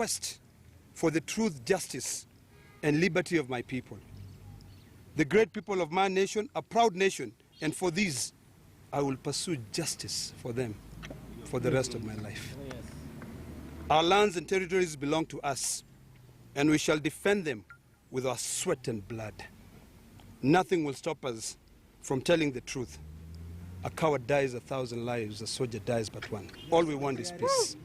quest for the truth, justice, and liberty of my people. The great people of my nation, a proud nation, and for these, I will pursue justice for them for the rest of my life. Our lands and territories belong to us, and we shall defend them with our sweat and blood. Nothing will stop us from telling the truth. A coward dies 1,000 lives, a soldier dies but one. All we want is peace.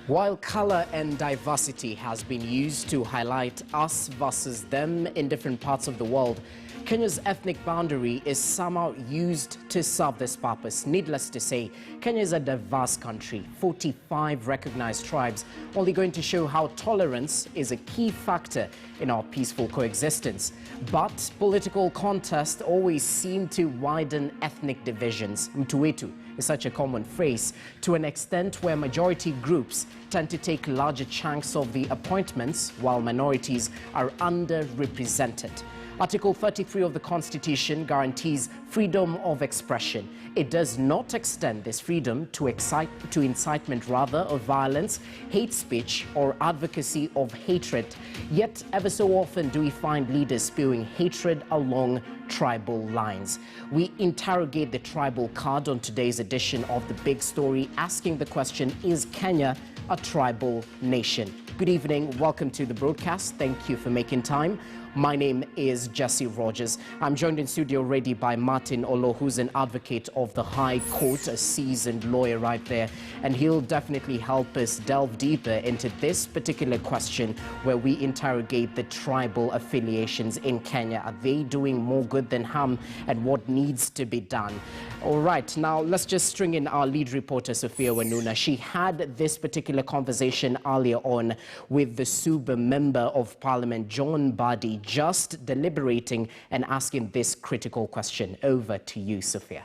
While color and diversity has been used to highlight us versus them in different parts of the world, Kenya's ethnic boundary is somehow used to serve this purpose. Needless to say, Kenya is a diverse country, 45 recognized tribes, only going to show how tolerance is a key factor in our peaceful coexistence. But political contests always seem to widen ethnic divisions. Mtuwetu is such a common phrase, to an extent where majority groups tend to take larger chunks of the appointments while minorities are underrepresented. Article 33 of the Constitution guarantees freedom of expression. It does not extend this freedom to incitement of violence, hate speech, or advocacy of hatred. Yet, ever so often do we find leaders spewing hatred along tribal lines. We interrogate the tribal card on today's edition of The Big Story, asking the question, is Kenya a tribal nation? Good evening, welcome to the broadcast. Thank you for making time. My name is Jesse Rogers. I'm joined in studio already by Martin Olo, who's an advocate of the High Court, a seasoned lawyer right there. And he'll definitely help us delve deeper into this particular question where we interrogate the tribal affiliations in Kenya. Are they doing more good than harm, and what needs to be done? All right, now let's just string in our lead reporter, Sophia Wanuna. She had this particular conversation earlier on with the Suba Member of Parliament, John Badi, just deliberating and asking this critical question. Over to you, Sophia.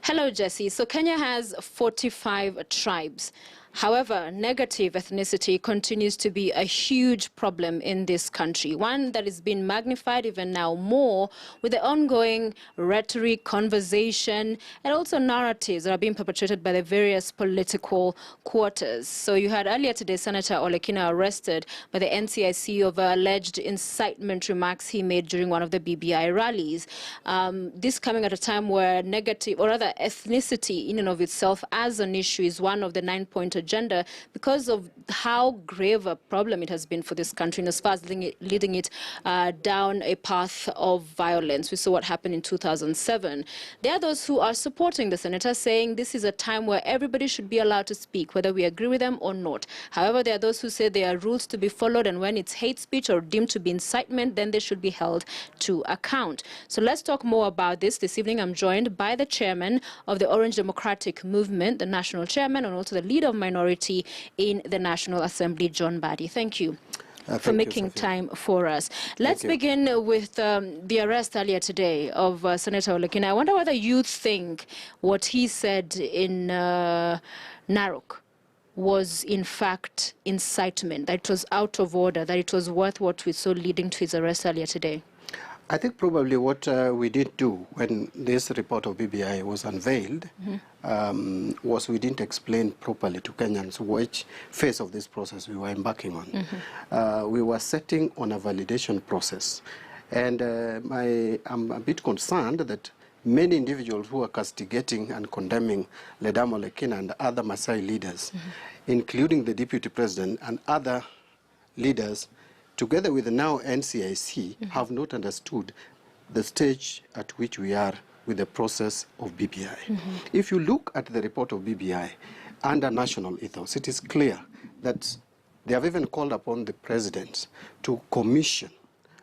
Hello, Jesse. So Kenya has 45 tribes. However, negative ethnicity continues to be a huge problem in this country, one that is being magnified even now more with the ongoing rhetoric, conversation, and also narratives that are being perpetrated by the various political quarters. So you had earlier today Senator Olekina arrested by the NCIC over alleged incitement remarks he made during one of the BBI rallies. This coming at a time where negative, or rather ethnicity in and of itself as an issue is one of the 9-point agenda because of how grave a problem it has been for this country and as far as leading it down a path of violence. We saw what happened in 2007. There are those who are supporting the senator, saying this is a time where everybody should be allowed to speak, whether we agree with them or not. However, there are those who say there are rules to be followed, and when it's hate speech or deemed to be incitement, then they should be held to account. So let's talk more about this. This evening, I'm joined by the chairman of the Orange Democratic Movement, the national chairman, and also the leader of minority in the National Assembly, John Badi. Thank you for making time for us. Let's begin with the arrest earlier today of Senator Olekina. I wonder whether you think what he said in Narok was in fact incitement, that it was out of order, that it was worth what we saw leading to his arrest earlier today. I think probably what we did do when this report of BBI was unveiled was we didn't explain properly to Kenyans which phase of this process we were embarking on. We were setting on a validation process. And I'm a bit concerned that many individuals who are castigating and condemning Ledamo Olekina and other Maasai leaders, including the Deputy President and other leaders, together with the now NCIC, have not understood the stage at which we are with the process of BBI. If you look at the report of BBI under national ethos, it is clear that They have even called upon the president to commission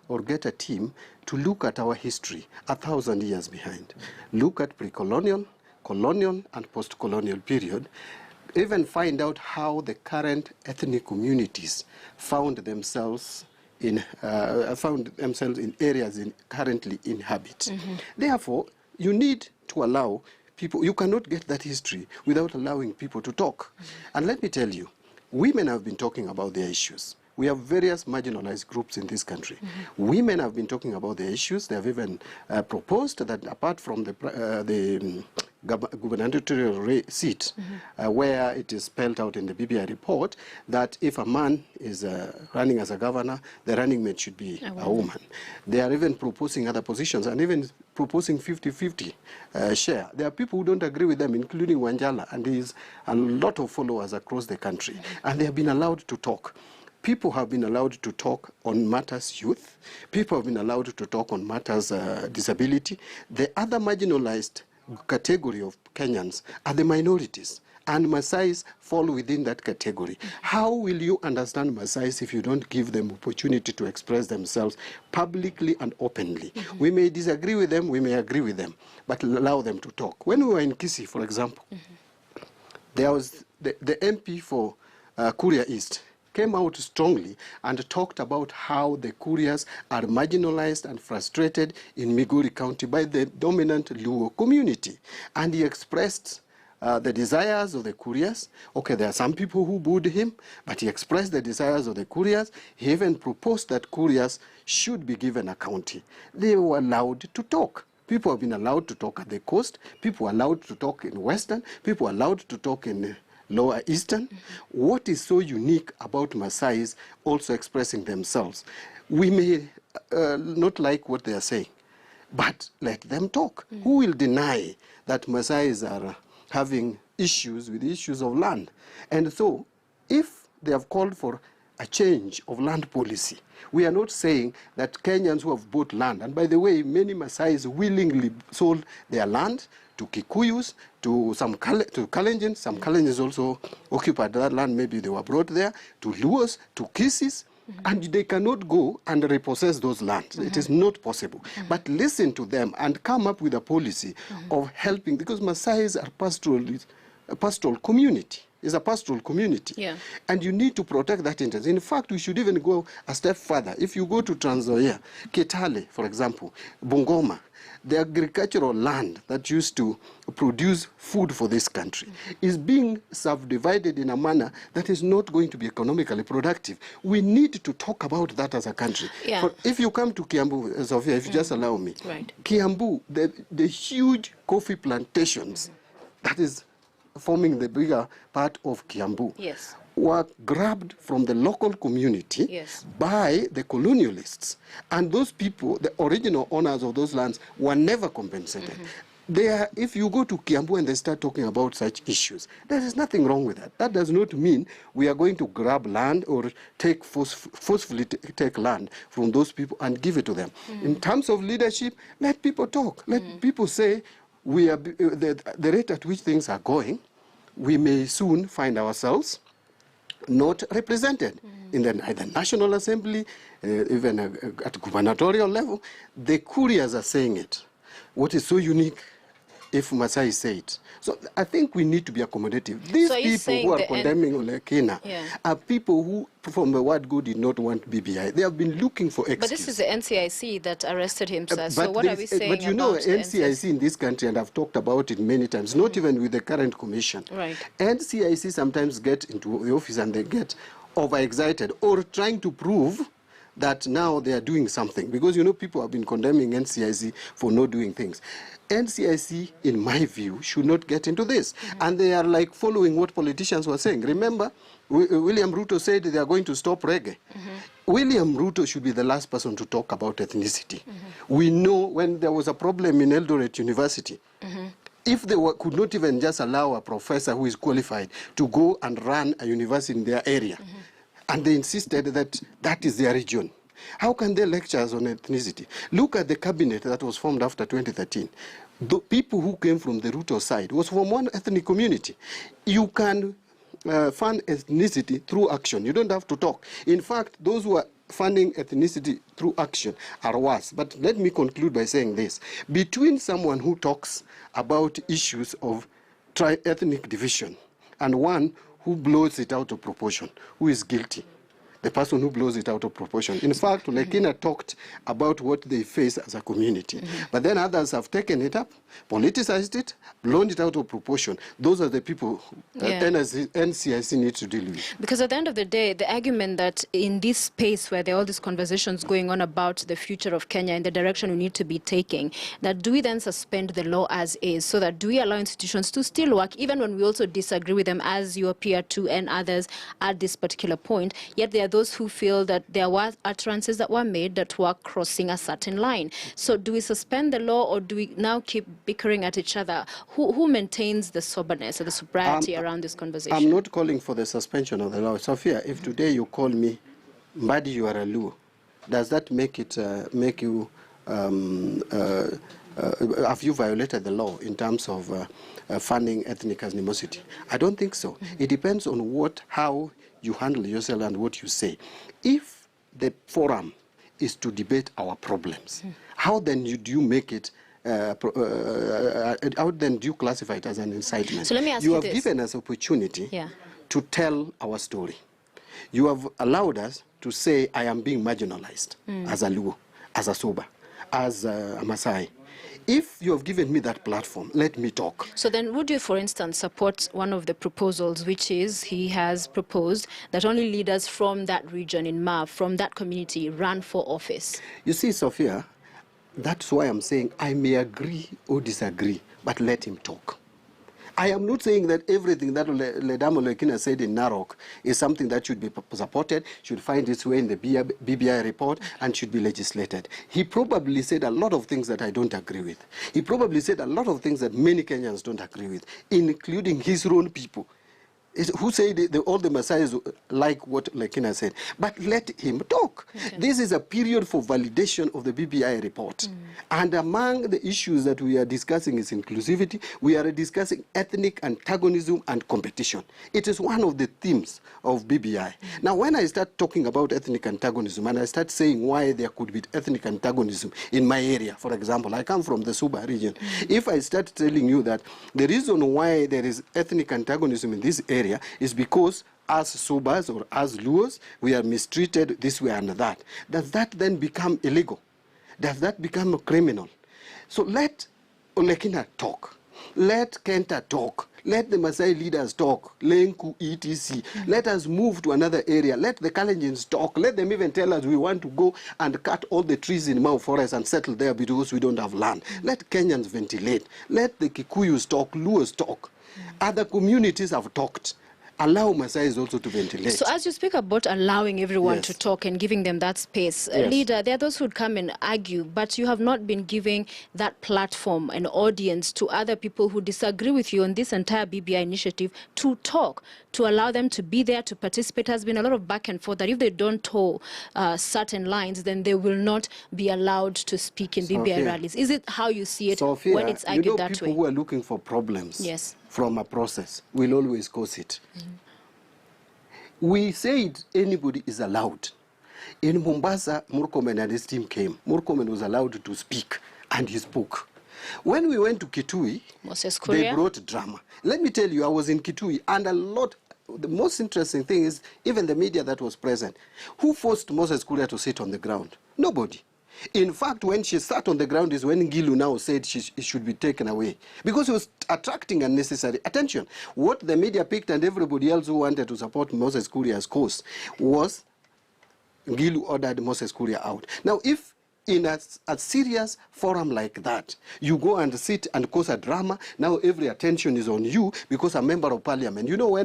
or get a team to look at our history 1,000 years behind. Look at pre-colonial, colonial, and post-colonial period. Even find out how the current ethnic communities found themselves in areas currently inhabit. Therefore, you need to allow people, you cannot get that history without allowing people to talk. And let me tell you, women have been talking about their issues. We have various marginalized groups in this country. Women have been talking about their issues. They have even proposed that apart from the gubernatorial seat, where it is spelled out in the BBI report, that if a man is running as a governor, the running mate should be a woman. They are even proposing other positions and even proposing 50-50 share. There are people who don't agree with them, including Wanjala, and he has a lot of followers across the country. And they have been allowed to talk. People have been allowed to talk on matters youth. People have been allowed to talk on matters disability. The other marginalized category of Kenyans are the minorities, and Maasais fall within that category. How will you understand Maasais if you don't give them opportunity to express themselves publicly and openly? We may disagree with them, we may agree with them, but allow them to talk. When we were in Kisii, for example, there was the MP for Kuria East came out strongly and talked about how the Kurias are marginalized and frustrated in Migori County by the dominant Luo community. And he expressed the desires of the Kurias. Okay, there are some people who booed him, but he expressed the desires of the Kurias. He even proposed that Kurias should be given a county. They were allowed to talk. People have been allowed to talk at the coast. People are allowed to talk in Western. People are allowed to talk in Lower Eastern. What is so unique about Maasais also expressing themselves? We may not like what they are saying, but let them talk. Who will deny that Maasais are having issues with the issues of land? And so, if they have called for a change of land policy, we are not saying that Kenyans who have bought land, and by the way, many Maasais willingly sold their land to Kikuyus, to some Kalenjins. Some Kalenjins also occupied that land, maybe they were brought there, to Luos, to Kisis, and they cannot go and repossess those lands. It is not possible. But listen to them and come up with a policy of helping, because Maasais are a pastoral community. It's a pastoral community. Yeah. And you need to protect that interest. In fact, we should even go a step further. If you go to Trans Nzoia, Kitale, for example, Bungoma, the agricultural land that used to produce food for this country is being subdivided in a manner that is not going to be economically productive. We need to talk about that as a country. Yeah. For if you come to Kiambu, Sophia, if you just allow me, Right. Kiambu, the huge coffee plantations that is forming the bigger part of Kiambu, Yes. were grabbed from the local community Yes. by the colonialists. And those people, the original owners of those lands, were never compensated. If you go to Kiambu and they start talking about such issues, there is nothing wrong with that. That does not mean we are going to grab land or forcefully take land from those people and give it to them. In terms of leadership, let people talk. Let people say, we are the rate at which things are going, we may soon find ourselves not represented in the National Assembly, even at gubernatorial level. The Kurias are saying it. What is so unique if Maasai say it? So I think we need to be accommodative. These So people who are condemning Olekina are people who, from the word go, did not want BBI. They have been looking for excuses. But this is the NCIC that arrested him, sir. So what are we saying But you know, about NCIC in this country, and I've talked about it many times, not even with the current commission. Right. NCIC sometimes get into the office and they get overexcited or trying to prove that now they are doing something. Because, you know, people have been condemning NCIC for not doing things. NCIC, in my view, should not get into this. And they are like following what politicians were saying. Remember, William Ruto said they are going to stop reggae. William Ruto should be the last person to talk about ethnicity. We know when there was a problem in Eldoret University, if they could not even just allow a professor who is qualified to go and run a university in their area, and they insisted that that is their region, how can they lecture us on ethnicity? Look at the cabinet that was formed after 2013. The people who came from the Ruto side was from one ethnic community. You can fund ethnicity through action. You don't have to talk. In fact, those who are funding ethnicity through action are worse. But let me conclude by saying this. Between someone who talks about issues of ethnic division and one who blows it out of proportion, who is guilty? The person who blows it out of proportion. In fact, Lekina talked about what they face as a community. But then others have taken it up, politicized it, blown it out of proportion. Those are the people that NCIC needs to deal with. Because at the end of the day, the argument that in this space where there are all these conversations going on about the future of Kenya and the direction we need to be taking, that do we then suspend the law as is, so that do we allow institutions to still work, even when we also disagree with them, as you appear to and others at this particular point, yet there are those who feel that there were utterances that were made that were crossing a certain line. So do we suspend the law, or do we now keep bickering at each other? Who maintains the soberness or the sobriety around this conversation? I'm not calling for the suspension of the law. Sophia, if today you call me, Mbadi, you are a Luo, does that make it, make you, have you violated the law in terms of funding ethnic animosity? I don't think so. It depends on how you handle yourself and what you say. If the forum is to debate our problems, how then do you make it, how then do you classify it as an incitement? So let me ask you have this. Given us opportunity to tell our story. You have allowed us to say, I am being marginalized as a Luo, as a Soba, as a Masai. If you have given me that platform, let me talk. So then would you, for instance, support one of the proposals, which is he has proposed that only leaders from that region in Mav, from that community, run for office? You see, Sophia, that's why I'm saying I may agree or disagree, but let him talk. I am not saying that everything that Ledamo Lekina said in Narok is something that should be supported, should find its way in the BBI report, and should be legislated. He probably said a lot of things that I don't agree with. He probably said a lot of things that many Kenyans don't agree with, including his own people, who say all the Messiahs like what Lekina said. But let him talk. Okay. This is a period for validation of the BBI report. And among the issues that we are discussing is inclusivity. We are discussing ethnic antagonism and competition. It is one of the themes of BBI. Now, when I start talking about ethnic antagonism and I start saying why there could be ethnic antagonism in my area, for example, I come from the Suba region. If I start telling you that the reason why there is ethnic antagonism in this area is because as Subas or as Luos, we are mistreated this way and that. Does that then become illegal? Does that become criminal? So let Olekina talk. Let Kenta talk. Let the Maasai leaders talk. Lenku, ETC. Let us move to another area. Let the Kalenjins talk. Let them even tell us we want to go and cut all the trees in Mau Forest and settle there because we don't have land. Let Kenyans ventilate. Let the Kikuyus talk. Luos talk. Other communities have talked. Allow Maasais also to ventilate. So as you speak about allowing everyone to talk and giving them that space, leader, there are those who would come and argue, but you have not been giving that platform and audience to other people who disagree with you on this entire BBI initiative to talk, to allow them to be there, to participate. There has been a lot of back and forth that if they don't toe certain lines, then they will not be allowed to speak in BBI rallies. Is it how you see it when it's argued that way? People who are looking for problems from a process will always cause it. We said anybody is allowed. In Mombasa, Murkomen and his team came. Murkomen was allowed to speak, and he spoke. When we went to Kitui, they brought drama. Let me tell you, I was in Kitui, and the most interesting thing is, even the media that was present, who forced Moses Kuria to sit on the ground? Nobody. In fact, when she sat on the ground is when Gilu now said it should be taken away, because it was attracting unnecessary attention. What the media picked and everybody else who wanted to support Moses Kuria's cause was Gilu ordered Moses Kuria out. Now, if in a serious forum like that, you go and sit and cause a drama, now every attention is on you because a member of parliament. You know,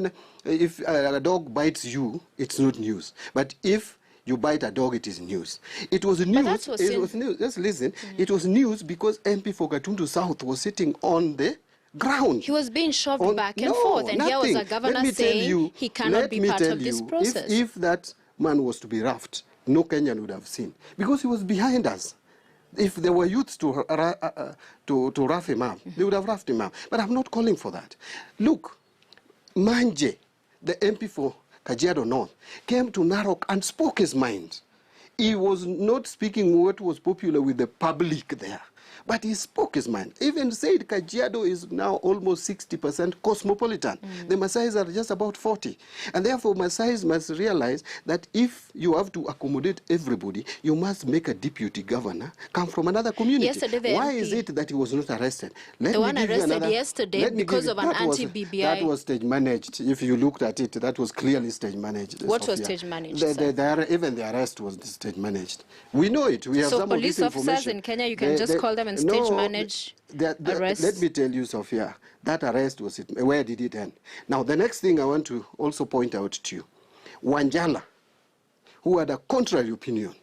if a dog bites you, it's not news. But if you bite a dog, it is news. It was news. It was news. Just listen. It was news because MP for Gatundu South was sitting on the ground. He was being shoved back and forth, and here was a governor saying he cannot be part of this process. If that man was to be roughed, no Kenyan would have seen, because he was behind us. If there were youths to rough him up, they would have roughed him up. But I'm not calling for that. Look, Manje, the MP for Kajiado North, came to Narok and spoke his mind. He was not speaking what was popular with the public there, but he spoke his mind. Even said Kajiado is now almost 60% cosmopolitan. The Maasais are just about 40. And therefore, Maasais must realize that if you have to accommodate everybody, you must make a deputy governor come from another community. Yesterday, the Why MP, is it that he was not arrested? The one arrested yesterday because of an anti-BBI. That was stage managed. If you looked at it, that was clearly stage managed. What was stage managed? Even the arrest was stage managed. We know it. We have some of this information. So police officers in Kenya, you can just call them and stage manage arrests? Let me tell you, Sophia, that arrest was it. Where did it end? Now, the next thing I want to also point out to you, Wanjala, who had a contrary opinion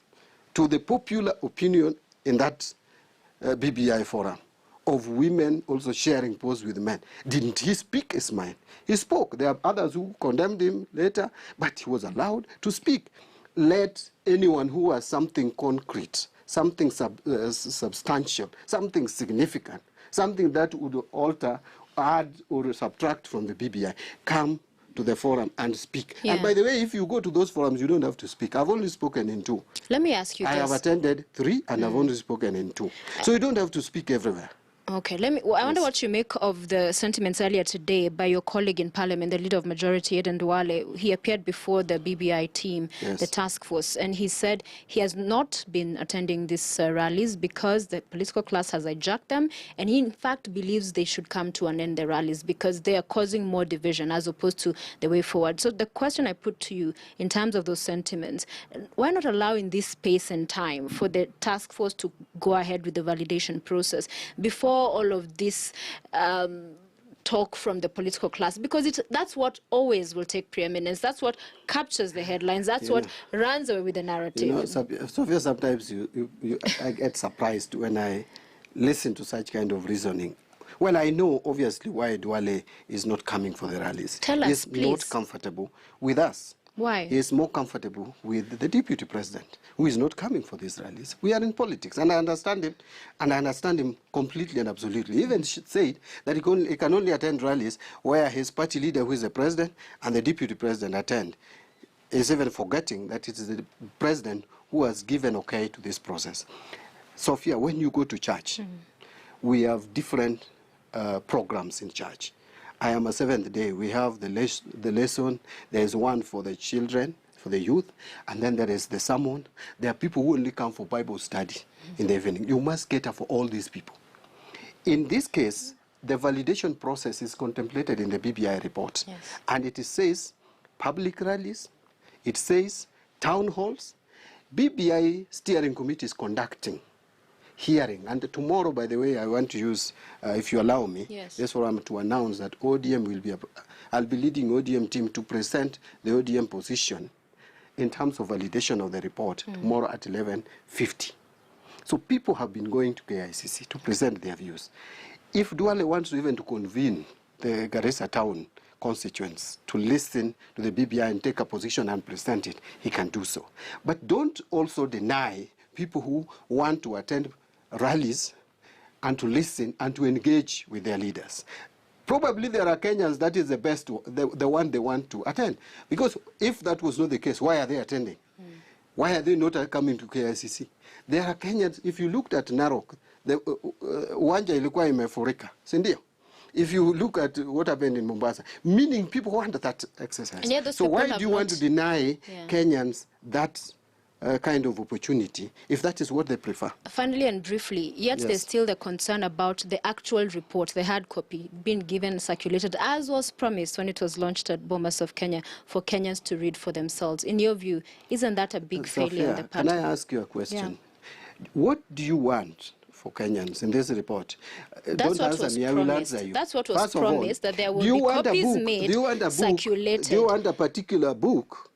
to the popular opinion in that BBI forum of women also sharing posts with men. Didn't he speak his mind? He spoke. There are others who condemned him later, but he was allowed to speak. Let anyone who has something concrete, something substantial, something significant, something that would alter, add, or subtract from the BBI, come to the forum and speak. Yeah. And by the way, if you go to those forums, you don't have to speak. I've only spoken in 2. Let me ask you I this. have attended 3 and I've only spoken in 2. So you don't have to speak everywhere. Okay, I wonder what you make of the sentiments earlier today by your colleague in Parliament, the Leader of Majority, Eden Duale. He appeared before the BBI team, the task force, and he said he has not been attending these rallies because the political class has hijacked them, and he in fact believes they should come to an end, the rallies, because they are causing more division as opposed to the way forward. So the question I put to you in terms of those sentiments, why not allow in this space and time for the task force to go ahead with the validation process before all of this talk from the political class, because that's what always will take preeminence. That's what captures the headlines. That's what runs away with the narrative. You know, Sophia, sometimes I get surprised when I listen to such kind of reasoning. Well, I know obviously why Duale is not coming for the rallies. Tell us, He's please. not comfortable with us. Why? He is more comfortable with the deputy president, who is not coming for these rallies. We are in politics, and I understand him, and I understand him completely and absolutely. Even said that he can only attend rallies where his party leader, who is the president, and the deputy president attend. He's even forgetting that it is the president who has given okay to this process. Sophia, when you go to church, we have different programs in church. I am a Seventh Day. We have the lesson. There is one for the children, for the youth, and then there is the sermon. There are people who only come for Bible study in the evening. You must cater for all these people. In this case, the validation process is contemplated in the BBI report. Yes. And it says public rallies, it says town halls. BBI steering committee is conducting hearing. And tomorrow, by the way, I want to use, if you allow me, this forum to announce that ODM will be, I'll be leading ODM team to present the ODM position in terms of validation of the report tomorrow at 11:50. So people have been going to KICC to present their views. If Duale wants to even to convene the Garissa town constituents to listen to the BBI and take a position and present it, he can do so. But don't also deny people who want to attend rallies and to listen and to engage with their leaders. Probably there are Kenyans that is the best, the one they want to attend. Because if that was not the case, why are they attending? Why are they not coming to KICC? There are Kenyans, if you looked at Narok, uwanja ilikuwa imefurika, si ndio? If you look at what happened in Mombasa, meaning people want that exercise. So why do you want to deny Kenyans that kind of opportunity, if that is what they prefer? Finally and briefly, yet there's still the concern about the actual report, the hard copy, being given, circulated, as was promised when it was launched at Bomas of Kenya, for Kenyans to read for themselves. In your view, isn't that a big failure on the part? Can I ask you a question? What do you want for Kenyans in this report? That's what was promised. That's what was promised, that there will be copies made, circulated. Do you want a particular book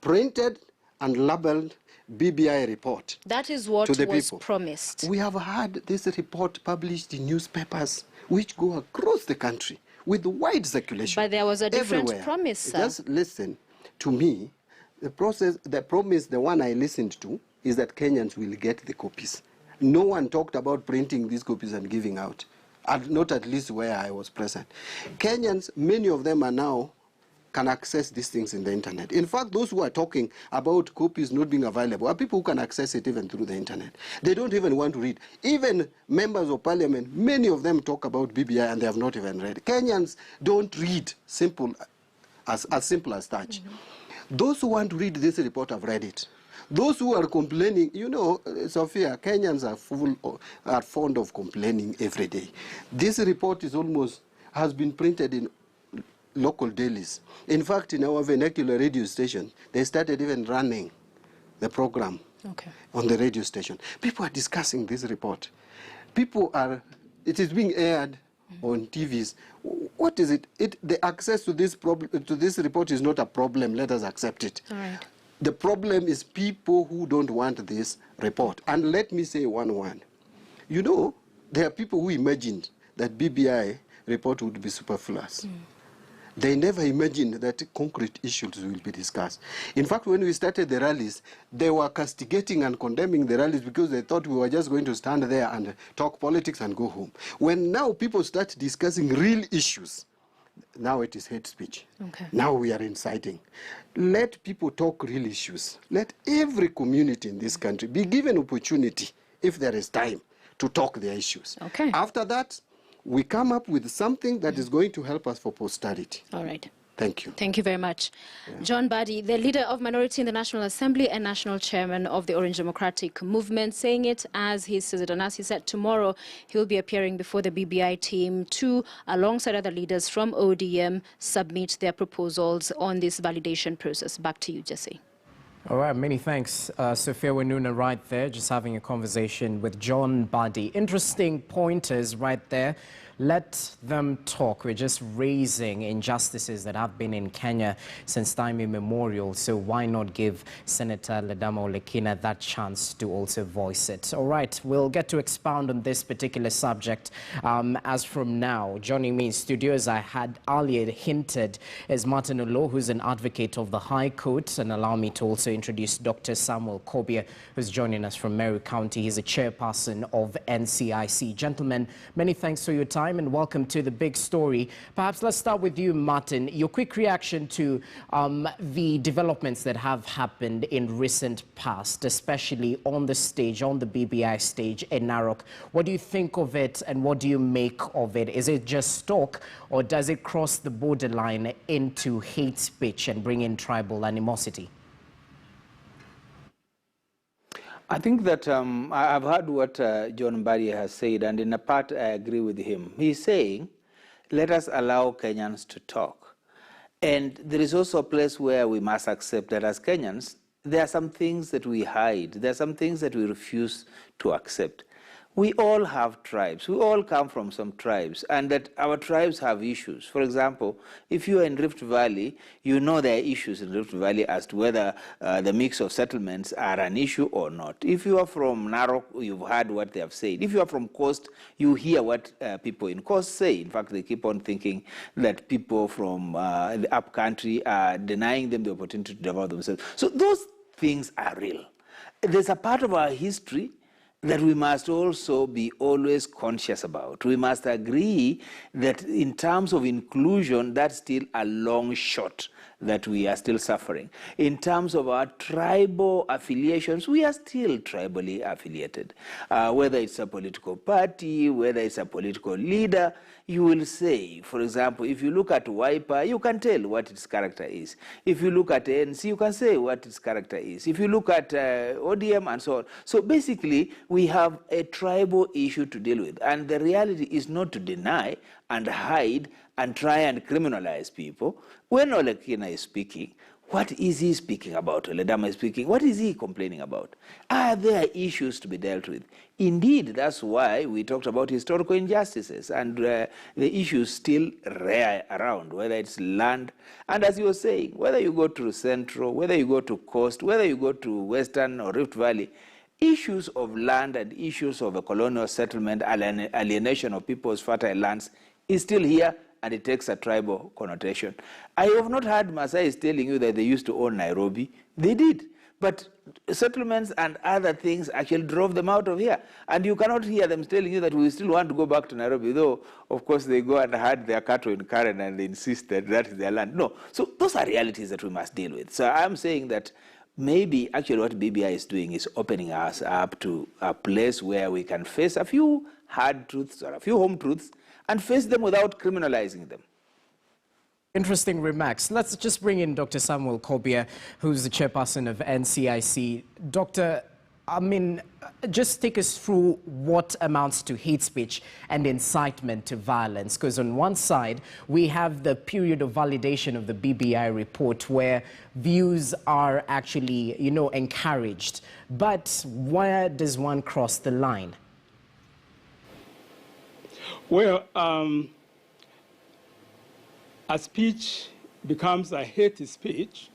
printed and labeled BBI report? That is what was promised. We have had this report published in newspapers which go across the country with wide circulation. But there was a different promise, sir. Just listen to me. The promise, the one I listened to, is that Kenyans will get the copies. No one talked about printing these copies and giving out, not at least where I was present. Kenyans, many of them are now can access these things in the internet. In fact, those who are talking about copies not being available are people who can access it even through the internet. They don't even want to read. Even members of parliament, many of them talk about BBI and they have not even read. Kenyans don't read as simple as that. Those who want to read this report have read it. Those who are complaining, you know, Sophia, Kenyans are fond of complaining every day. This report has been printed in local dailies. In fact, in our vernacular radio station, they started even running the program on the radio station. People are discussing this report. It is being aired on TVs. What is it? The access to this report is not a problem. Let us accept it. All right. The problem is people who don't want this report. And let me say one. You know, there are people who imagined that BBI report would be superfluous. They never imagined that concrete issues will be discussed. In fact, when we started the rallies, they were castigating and condemning the rallies because they thought we were just going to stand there and talk politics and go home. When now people start discussing real issues, now it is hate speech. Now we are inciting. Let people talk real issues. Let every community in this country be given opportunity, if there is time, to talk their issues. After that, we come up with something that is going to help us for posterity. All right. Thank you. Thank you very much. John Mbadi, the leader of minority in the National Assembly and national chairman of the Orange Democratic Movement, saying it as he says it. And as he said, tomorrow he'll be appearing before the BBI team to, alongside other leaders from ODM, submit their proposals on this validation process. Back to you, Jesse. All right, many thanks, Sophia Wenuna, right there, just having a conversation with John Mbadi. Interesting pointers right there. Let them talk. We're just raising injustices that have been in Kenya since time immemorial. So why not give Senator Ledama Olekina that chance to also voice it? All right, we'll get to expound on this particular subject. As from now, joining me in studio, as I had earlier hinted, is Martin Olo, who's an advocate of the High Court. And allow me to also introduce Dr. Samuel Kobia, who's joining us from Meru County. He's a chairperson of NCIC. Gentlemen, many thanks for your time and welcome to the big story. Perhaps let's start with you, Martin. Your quick reaction to the developments that have happened in recent past, especially on the stage, on the BBI stage in Narok. What do you think of it and what do you make of it? Is it just talk or does it cross the borderline into hate speech and bring in tribal animosity? I think that I've heard what John Mbadi has said, and in a part I agree with him. He's saying, let us allow Kenyans to talk. And there is also a place where we must accept that as Kenyans, there are some things that we hide. There are some things that we refuse to accept. We all have tribes. We all come from some tribes, and that our tribes have issues. For example, if you are in Rift Valley, you know there are issues in Rift Valley as to whether the mix of settlements are an issue or not. If you are from Narok, you've heard what they have said. If you are from Coast, you hear what people in Coast say. In fact, they keep on thinking that people from the upcountry are denying them the opportunity to develop themselves. So those things are real. There's a part of our history that we must also be always conscious about. We must agree that in terms of inclusion, that's still a long shot that we are still suffering. In terms of our tribal affiliations, we are still tribally affiliated. Whether it's a political party, whether it's a political leader, you will say, for example, if you look at Wiper, you can tell what its character is. If you look at ANC, you can say what its character is. If you look at ODM and so on. So basically, we have a tribal issue to deal with. And the reality is not to deny and hide and try and criminalize people. When Olekina is speaking, what is he speaking about? Ledama is speaking, what is he complaining about? Are there issues to be dealt with? Indeed, that's why we talked about historical injustices and the issues still rare around, whether it's land. And as you were saying, whether you go to Central, whether you go to Coast, whether you go to Western or Rift Valley, issues of land and issues of a colonial settlement, alienation of people's fertile lands is still here, and it takes a tribal connotation. I have not heard Maasai telling you that they used to own Nairobi. They did. But settlements and other things actually drove them out of here. And you cannot hear them telling you that we still want to go back to Nairobi, though, of course, they go and had their cattle in Karen and they insisted that is their land. No. So those are realities that we must deal with. So I'm saying that maybe actually what BBI is doing is opening us up to a place where we can face a few hard truths or a few home truths and face them without criminalizing them. Interesting remarks. Let's just bring in Dr. Samuel Kobia, who's the chairperson of NCIC. Doctor, I mean, just take us through what amounts to hate speech and incitement to violence. Because on one side, we have the period of validation of the BBI report where views are actually, you know, encouraged. But where does one cross the line? Well, a speech becomes a hate speech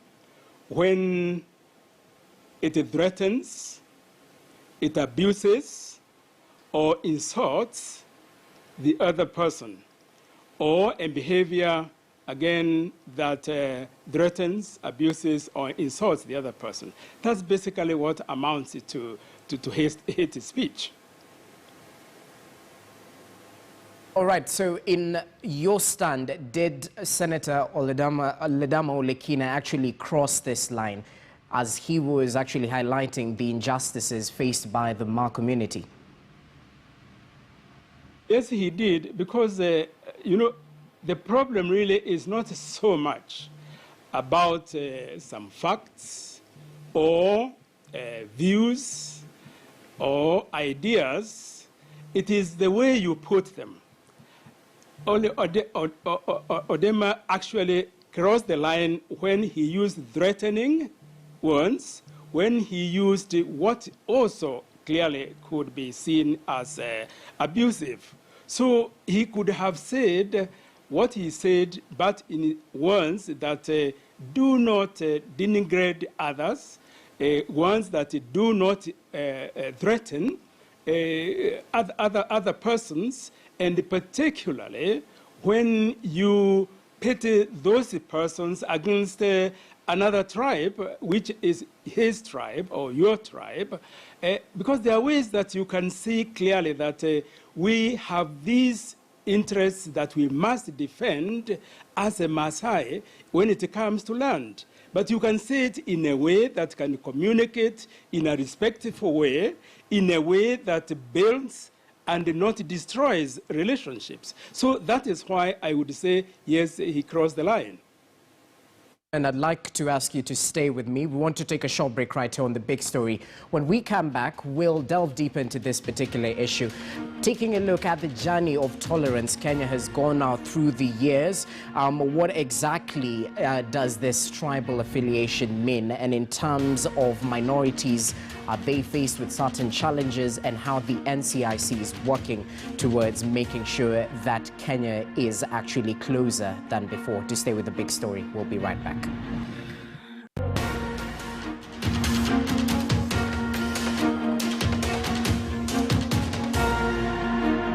when it threatens, it abuses, or insults the other person, or a behavior, again, that threatens, abuses, or insults the other person. That's basically what amounts to hate speech. All right, so in your stand, did Senator Ledama Olekina actually cross this line as he was actually highlighting the injustices faced by the Ma community? Yes, he did, because, you know, the problem really is not so much about some facts or views or ideas. It is the way you put them. Only Odema actually crossed the line when he used threatening words, when he used what also clearly could be seen as abusive. So he could have said what he said, but in words that do not denigrate others, ones that do not threaten other persons, and particularly when you pit those persons against another tribe, which is his tribe or your tribe, because there are ways that you can see clearly that we have these interests that we must defend as a Maasai when it comes to land. But you can say it in a way that can communicate in a respectful way, in a way that builds and not destroys relationships. So that is why I would say, yes, he crossed the line. And I'd like to ask you to stay with me. We want to take a short break right here on The Big Story. When we come back, we'll delve deeper into this particular issue, taking a look at the journey of tolerance Kenya has gone out through the years. What exactly does this tribal affiliation mean? And in terms of minorities, are they faced with certain challenges, and how the NCIC is working towards making sure that Kenya is actually closer than before? To stay with The Big Story, we'll be right back.